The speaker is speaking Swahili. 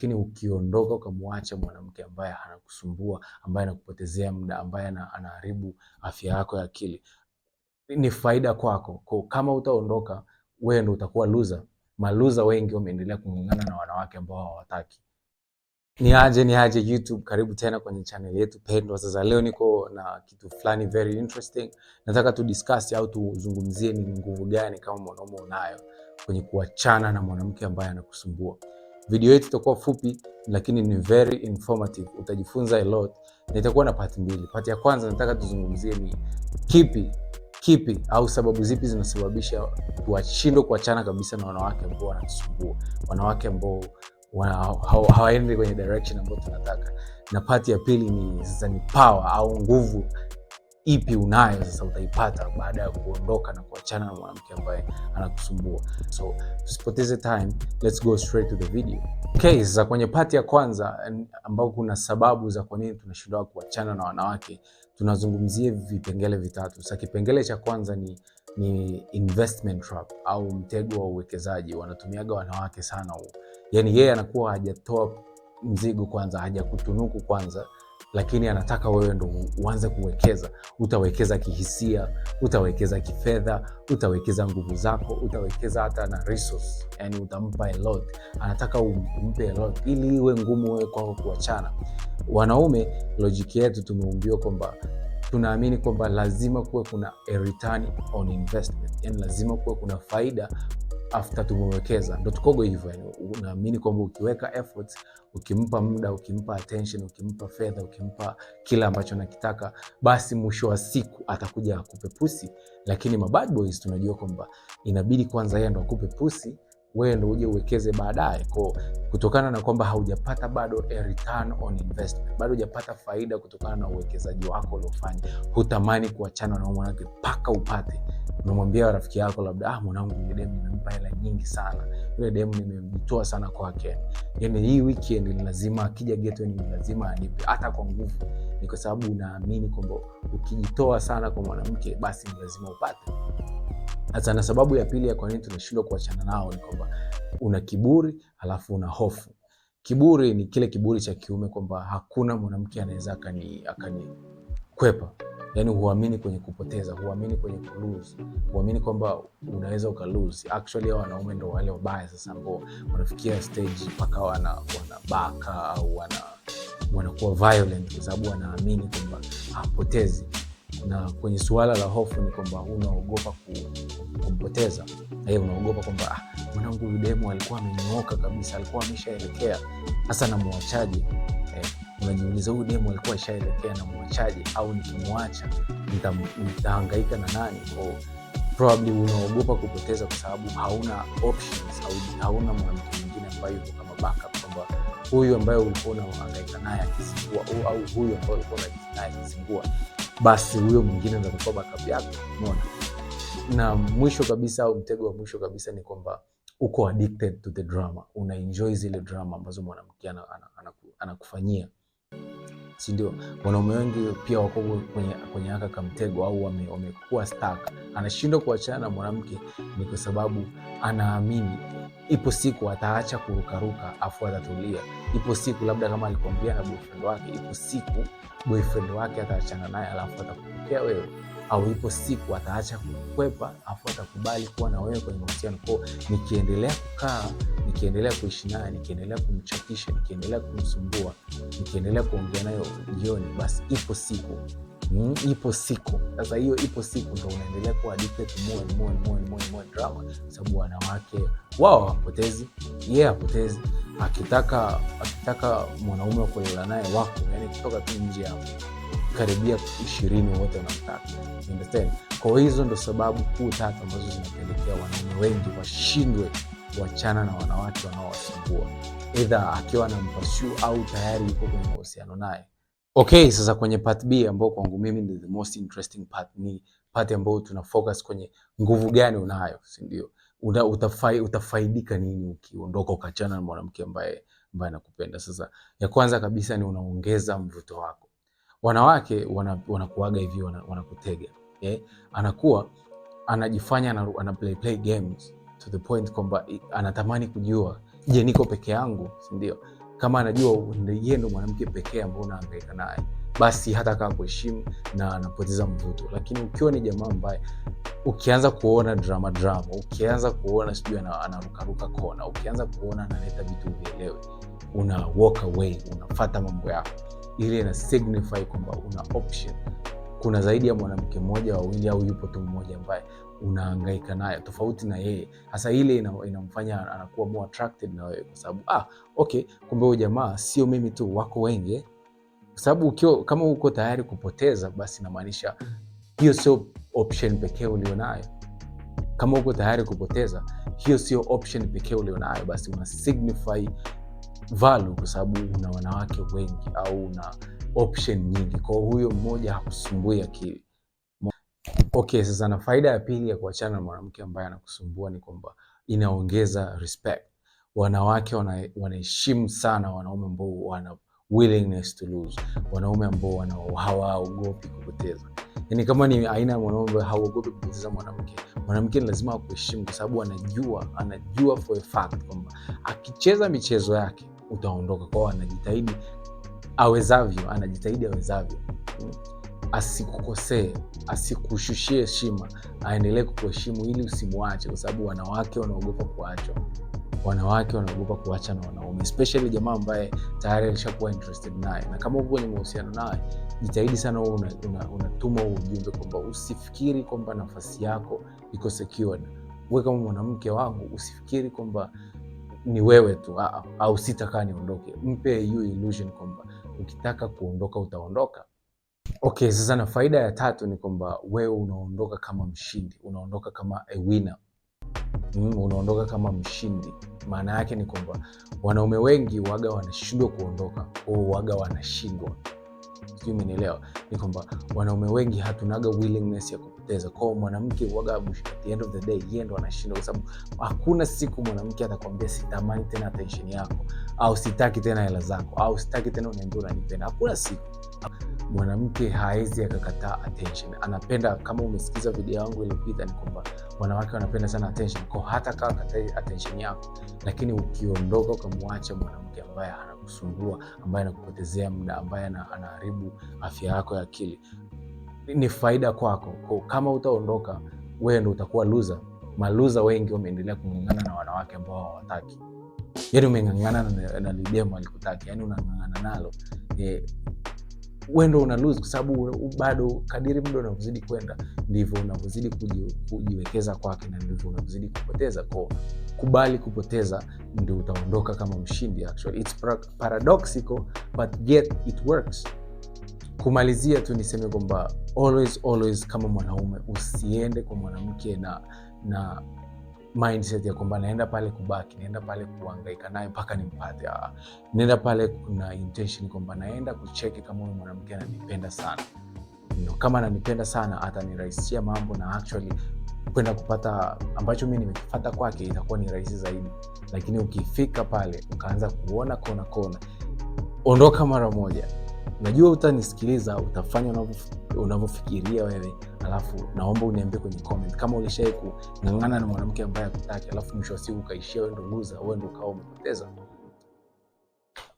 Lakini ukiondoka ukamwacha mwanamke ambaye anakusumbua, ambaye anakupotezea muda, ambaye anaharibu afya yako ya akili, ni faida kwako. Kwa kama utaondoka, wewe ndio utakuwa loser. Maluza wengi wameendelea kung'ang'ana na wanawake ambao hawataki. Ni aje YouTube, karibu tena kwenye channel yetu pendwa. Sasa leo niko na kitu fulani very interesting. Nataka tu discuss au tuzungumzie ni nguvu gani kama mwanaume unayo kwenye kuachana na mwanamke ambaye anakusumbua. Video yetu itakuwa fupi lakini ni very informative. Utajifunza a lot na itakuwa na part mbili. Part ya kwanza nataka tuzungumzie ni kipi au sababu zipi zinasababisha tuashindwe kuachana kabisa na wanawake ambao wanatusumbua, wanawake ambao hawaendi kwenye direction ambayo tunataka. Na part ya pili ni sasa ni power au nguvu ipi unayo sasa utaipata baada ya kuondoka na kuachana na mwanamke ambaye anakusumbua. So tusipoteze time, let's go straight to the video. Okay, sasa kwenye part ya kwanza ambao kuna sababu za kwa nini tunashindwa kuachana na wanawake, tunazungumzia vipengele vitatu. Sasa kipengele cha kwanza ni investment trap au mtego wa uwekezaji. Wanatumiaga wanawake sana huo. Yaani yeye anakuwa hajatoa mzigo kwanza, hajakutunuku kwanza, lakini anataka wewe ndo uanze kuwekeza. Utawekeza kihisia, utawekeza kifedha, utawekeza nguvu zako, utawekeza hata na resource. Yani utampa a lot. Anataka umpe a lot ili iwe ngumu wewe kwako kuachana. Wanaume, logic yetu tumeumbiwa kwamba tunaamini kwamba lazima kuwe kuna a return on investment. Yani lazima kuwe kuna faida after tumewekeza. Ndio tukogo hivyo. Yani unaamini kwamba ukiweka efforts, ukimpa muda, ukimpa attention, ukimpa fedha, ukimpa kila ambacho anakitaka, basi mwisho wa siku atakuja akupe pusi. Lakini mabad boys tunajua kwamba inabidi kwanza yeye ndo akupe pusi, wewe ndo uje uwekeze baadaye. Kutokana na kwamba haujapata bado a return on investment, bado hujapata faida kutokana na uwekezaji wako uliofanya, hutamani kuachana na mwanamke mpaka upate. Unamwambia rafiki yako labda, mwanangu yule demu nimempa hela nyingi sana, yule demu nimemjitoa sana kwake, yani hii weekend ni lazima akija ghetto, ni lazima anipe hata kwa nguvu. Ni kwa sababu unaamini kwamba ukijitoa sana kwa mwanamke basi ni lazima upate. Hata na sababu ya pili ya kwa nini tunashindwa kuachana nao ni kwamba una kiburi alafu una hofu. Kiburi ni kile kiburi cha kiume kwamba hakuna mwanamke anaweza akanikwepa. Yani huamini kwenye kupoteza, huamini kwenye kulose, huamini kwamba unaweza ukalose. Actually wanaume ndo wale wabaya sasa ambao wanafikia stage mpaka wanabaka au wanakuwa violent kwa sababu wanaamini kwamba hapotezi. Na kwenye suala la hofu ni kwamba unaogopa kumpoteza. Na yeye unaogopa kwamba mwanangu yule demu alikuwa amenyooka kabisa, alikuwa ameshaelekea, sasa namuachaje? Unajiuliza huyu demu alikuwa ashaelekea na muachaje, au nikimwacha nitahangaika na nani? Probably unaogopa kupoteza kwa sababu hauna options, hauna mwanamke mwingine ambaye yuko kama backup, kwamba huyu ambaye ulikuwa unahangaika naye akizingua au huyu ambaye ulikuwa unahangaika naye akizingua, basi huyo mwingine ndio atakuwa backup yako. Unaona? Na mwisho kabisa au mtego wa mwisho kabisa ni kwamba uko addicted to the drama. Una enjoy zile drama ambazo mwanamke anakufanyia. Si ndio? Wanaume wengi pia wako kwenye haka kamtego au wamekuwa stuck. Anashindwa kuachana na mwanamke ni kwa sababu anaamini ipo siku ataacha kurukaruka afu atatulia. Ipo siku labda kama alikwambia na boyfriend wake, ipo siku boyfriend wake ataachana naye alafu atakupokea wewe. Au ipo siku ataacha kukwepa afu atakubali kuwa na wewe kwenye mahusiano. Nikiendelea kukaa, nikiendelea kuishi naye, nikiendelea kumchakisha, nikiendelea kumsumbua, nikiendelea kuongea nayo jioni, basi ipo siku. Sasa hiyo ipo siku ndo unaendelea kuwa addicted to more drama. Sababu wanawake wao hapotezi, yeye hapotezi. Akitaka mwanaume wa kulala naye wako, yani kutoka tu nje hapo karibia 20 wote wanataka. Understand? Kwa hizo ndo sababu kuu tatu ambazo zinapelekea wanaume wengi washindwe kuachana na wanawake wanaowasumbua, either akiwa na mpashu au tayari yuko kwenye mahusiano naye. Okay, sasa kwenye part B ambayo kwangu mimi ni the most interesting part, ni part ambayo tuna focus kwenye nguvu gani unayo, si ndio? Utafaidika nini ukiondoka ukachana na mwanamke ambaye anakupenda. Sasa ya kwanza kabisa ni unaongeza mvuto wako. Wanawake wanakuaga hivi, wanakutega. Anakuwa anajifanya ana play games to the point kwamba anatamani kujua, je, niko peke yangu, si ndio? kama anajua yeye ndo mwanamke pekee ambaye unahangaika naye, basi hata kama kuheshimu na anapoteza mvuto. Lakini ukiwa ni jamaa ambaye ukianza kuona drama, ukianza kuona sijui anarukaruka kona, ukianza kuona analeta vitu vielewe, una walk away, unafuata mambo yako, ile ina signify kwamba una option. Kuna zaidi ya mwanamke mmoja, wawili, au yupo tu mmoja ambaye unahangaika naye tofauti na yeye. Hasa ile inamfanya anakuwa more attracted na wewe, kwa sababu okay, kumbe huyu jamaa sio mimi tu, wako wengi. Kwa sababu kama uko tayari kupoteza, basi inamaanisha hiyo sio option pekee ulionayo. Kama uko tayari kupoteza, hiyo sio option pekee ulionayo, basi una signify value, kwa sababu una wanawake wengi au una option nyingi. Kwa huyo mmoja hakusumbui akili. Okay, sasa na faida ya pili ya kuachana na mwanamke ambaye anakusumbua ni kwamba inaongeza respect. Wanawake wanaheshimu sana wanaume ambao wana willingness to lose, wanaume ambao hawaogopi kupoteza. Yani kama ni aina ya mwanaume ambaye haogopi kupoteza mwanamke ni lazima akuheshimu, kwa sababu anajua for a fact kwamba akicheza michezo yake utaondoka. Kwa anajitahidi awezavyo, asikukosee, asikushushie heshima, aendelee kukuheshimu ili usimwache, kwa sababu wanawake wanaogopa kuachwa. Wanawake wanaogopa kuacha na wanaume, especially jamaa ambaye tayari alishakuwa interested naye. Na kama uko kwenye mahusiano naye, jitahidi sana unatuma ujumbe kwamba usifikiri kwamba nafasi yako iko secured. Wewe kama mwanamke wangu, usifikiri kwamba ni wewe tu au sitakaa niondoke. Mpe hiyo illusion kwamba ukitaka kuondoka utaondoka. Okay, sasa na faida ya tatu ni kwamba wewe unaondoka kama mshindi, unaondoka kama a winner. Unaondoka kama mshindi. Maana yake ni kwamba wanaume wengi waga wanashindwa kuondoka au waga wanashindwa. Sio, umenielewa? Ni kwamba wanaume wengi hatunaga willingness ya kupoteza. Kwa mwanamke waga at the end of the day yeye ndo anashindwa, kwa sababu hakuna siku mwanamke atakwambia sitamani tena attention yako, au sitaki tena hela zako, au sitaki tena uniambie unanipenda. Hakuna siku mwanamke haezi akakataa attention. Anapenda, kama umesikiza video yangu iliyopita, ni kwamba wanawake wanapenda sana attention. Kwa hata kama katai attention yako, lakini ukiondoka ukamwacha mwanamke ambaye anakusumbua, ambaye anakupotezea muda, ambaye anaharibu afya yako ya akili, ni faida kwako. Kwa kama utaondoka, wewe ndio utakuwa loser. Maluza wengi wameendelea kung'ang'ana na wanawake ambao hawataki. Yaani umeng'ang'ana na lidemo alikutaki, yaani unang'ang'ana nalo. Wewe ndio una lose, kwa sababu bado kadiri muda unavyozidi kwenda ndivyo unavyozidi kujiwekeza kwake, na ndivyo unavyozidi kupoteza. Kwa kubali kupoteza, ndio utaondoka kama mshindi. Actually it's paradoxical but yet it works. Kumalizia tu niseme kwamba always kama mwanaume usiende kwa mwanamke na mindset ya kwamba naenda pale kubaki, naenda pale kuhangaika naye mpaka nimpate. Nenda pale kuna intention kwamba naenda kucheki kama huyu mwanamke ananipenda sana. Kama ananipenda sana atanirahisishia mambo, na actually kwenda kupata ambacho mimi nimekifuata kwake itakuwa ni rahisi zaidi. Lakini ukifika pale ukaanza kuona kona, ondoka mara moja. Najua utanisikiliza, utafanya unavyofikiria wewe, alafu naomba uniambie kwenye comment kama ulishai kung'ang'ana na mwanamke ambaye hakutaki, alafu mwisho wa siku ukaishia wewe ndo loser, wewe ndo ukao umepoteza.